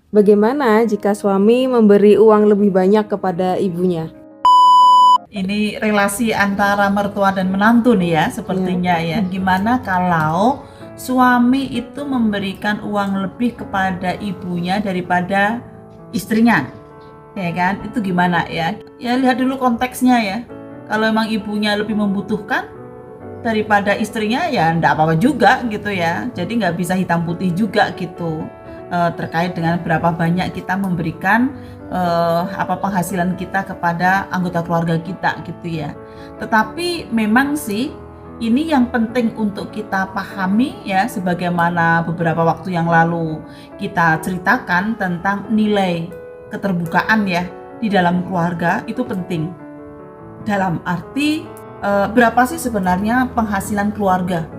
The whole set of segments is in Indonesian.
Bagaimana jika suami memberi uang lebih banyak kepada ibunya? Ini relasi antara mertua dan menantu nih ya, Ya. sepertinya ya. Gimana kalau suami itu memberikan uang lebih kepada ibunya daripada istrinya, ya kan? Itu gimana ya? Ya lihat dulu konteksnya ya. Kalau emang ibunya lebih membutuhkan daripada istrinya ya enggak apa-apa juga gitu ya. Jadi nggak bisa hitam putih juga gitu. Terkait dengan berapa banyak kita memberikan penghasilan kita kepada anggota keluarga kita gitu ya. Tetapi memang sih ini yang penting untuk kita pahami ya, sebagaimana beberapa waktu yang lalu kita ceritakan tentang nilai keterbukaan ya di dalam keluarga itu penting. Dalam arti berapa sih sebenarnya penghasilan keluarga?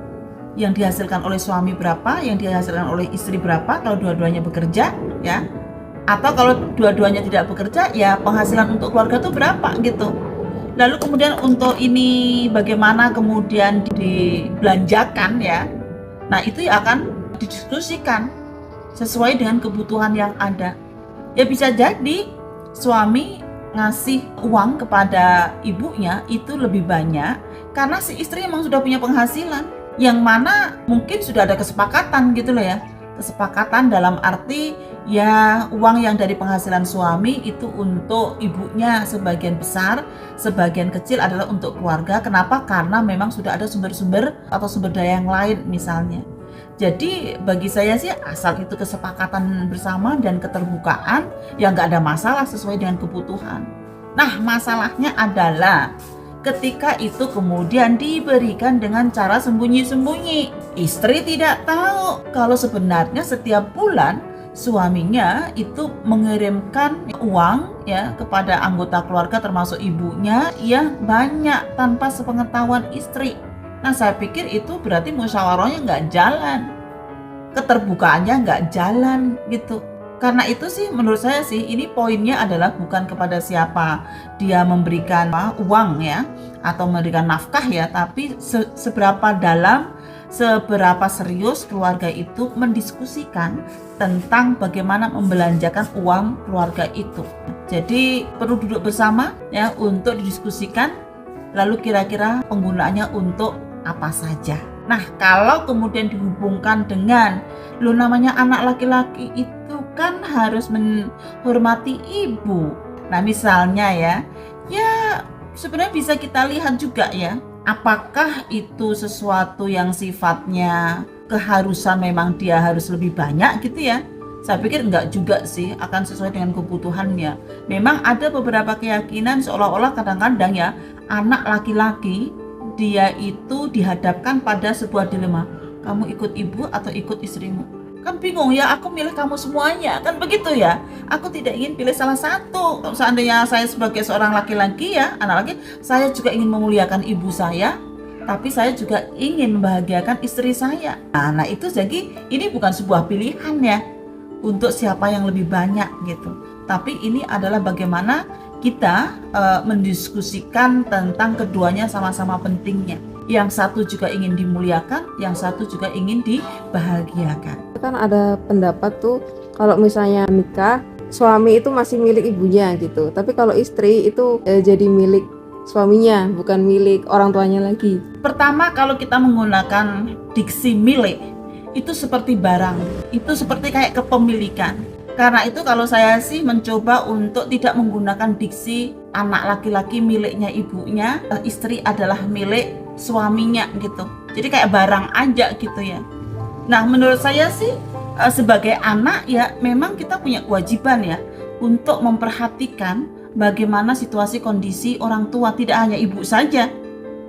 Yang dihasilkan oleh suami berapa, yang dihasilkan oleh istri berapa kalau dua-duanya bekerja ya, atau kalau dua-duanya tidak bekerja ya penghasilan untuk keluarga itu berapa gitu. Lalu kemudian untuk ini bagaimana kemudian dibelanjakan ya, nah itu ya akan didiskusikan sesuai dengan kebutuhan yang ada. Ya bisa jadi suami ngasih uang kepada ibunya itu lebih banyak karena si istri emang sudah punya penghasilan, yang mana mungkin sudah ada kesepakatan gitu loh ya. Kesepakatan dalam arti ya uang yang dari penghasilan suami itu untuk ibunya sebagian besar, sebagian kecil adalah untuk keluarga. Kenapa? Karena memang sudah ada sumber-sumber atau sumber daya yang lain misalnya. Jadi bagi saya sih asal itu kesepakatan bersama dan keterbukaan ya nggak ada masalah sesuai dengan kebutuhan. Nah masalahnya adalah ketika itu kemudian diberikan dengan cara sembunyi-sembunyi. Istri tidak tahu kalau sebenarnya setiap bulan suaminya itu mengirimkan uang ya kepada anggota keluarga termasuk ibunya yang banyak tanpa sepengetahuan istri. Nah saya pikir itu berarti musyawarahnya nggak jalan, keterbukaannya nggak jalan gitu. Karena itu sih menurut saya sih ini poinnya adalah bukan kepada siapa dia memberikan uang ya atau memberikan nafkah ya, tapi seberapa dalam, seberapa serius keluarga itu mendiskusikan tentang bagaimana membelanjakan uang keluarga itu. Jadi perlu duduk bersama ya untuk didiskusikan, lalu kira-kira penggunaannya untuk apa saja. Nah kalau kemudian dihubungkan dengan namanya anak laki-laki itu kan harus menghormati ibu. Nah misalnya ya sebenarnya bisa kita lihat juga ya, apakah itu sesuatu yang sifatnya keharusan memang dia harus lebih banyak gitu ya. Saya pikir enggak juga sih, akan sesuai dengan kebutuhannya. Memang ada beberapa keyakinan seolah-olah kadang-kadang ya anak laki-laki dia itu dihadapkan pada sebuah dilema. Kamu ikut ibu atau ikut istrimu? Kan bingung ya, aku milih kamu semuanya, kan begitu ya. Aku tidak ingin pilih salah satu. Kalau seandainya saya sebagai seorang laki-laki ya, anak laki, saya juga ingin memuliakan ibu saya, tapi saya juga ingin membahagiakan istri saya. Nah itu jadi ini bukan sebuah pilihan ya untuk siapa yang lebih banyak gitu. Tapi ini adalah bagaimana kita mendiskusikan tentang keduanya sama-sama pentingnya. Yang satu juga ingin dimuliakan, yang satu juga ingin dibahagiakan. Kan ada pendapat tuh kalau misalnya nikah, suami itu masih milik ibunya gitu. Tapi kalau istri itu jadi milik suaminya, bukan milik orang tuanya lagi. Pertama, kalau kita menggunakan diksi milik, itu seperti barang, itu seperti kayak kepemilikan. Karena itu kalau saya sih mencoba untuk tidak menggunakan diksi anak laki-laki miliknya ibunya, istri adalah milik suaminya gitu. Jadi kayak barang aja gitu ya. Nah menurut saya sih sebagai anak ya memang kita punya kewajiban ya untuk memperhatikan bagaimana situasi kondisi orang tua, tidak hanya ibu saja.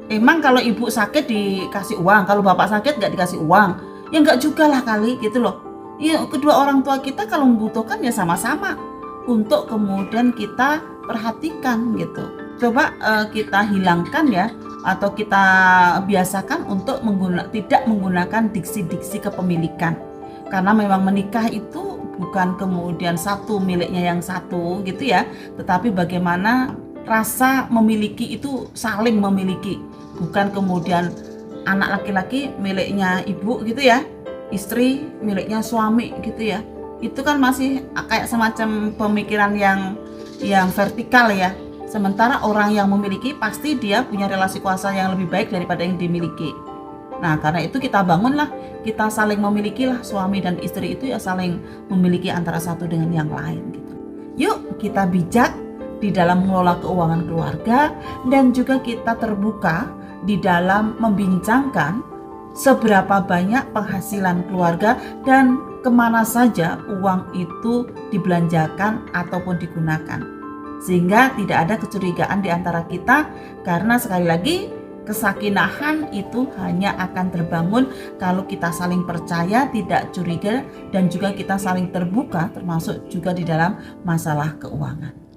Emang kalau ibu sakit dikasih uang, kalau bapak sakit nggak dikasih uang, ya nggak juga lah kali gitu loh. Ya kedua orang tua kita kalau membutuhkan ya sama-sama untuk kemudian kita perhatikan gitu. Coba kita hilangkan ya atau kita biasakan untuk tidak menggunakan diksi-diksi kepemilikan. Karena memang menikah itu bukan kemudian satu miliknya yang satu gitu ya, tetapi bagaimana rasa memiliki itu saling memiliki, bukan kemudian anak laki-laki miliknya ibu gitu ya, istri miliknya suami gitu ya. itu kan masih kayak semacam pemikiran yang vertikal ya. Sementara orang yang memiliki pasti dia punya relasi kuasa yang lebih baik daripada yang dimiliki. Nah, karena itu kita bangunlah, kita saling memilikilah, suami dan istri itu ya saling memiliki antara satu dengan yang lain gitu. Yuk kita bijak di dalam mengelola keuangan keluarga, dan juga kita terbuka di dalam membincangkan seberapa banyak penghasilan keluarga dan kemana saja uang itu dibelanjakan ataupun digunakan, sehingga tidak ada kecurigaan di antara kita. Karena sekali lagi, kesakinahan itu hanya akan terbangun kalau kita saling percaya, tidak curiga, dan juga kita saling terbuka, termasuk juga di dalam masalah keuangan.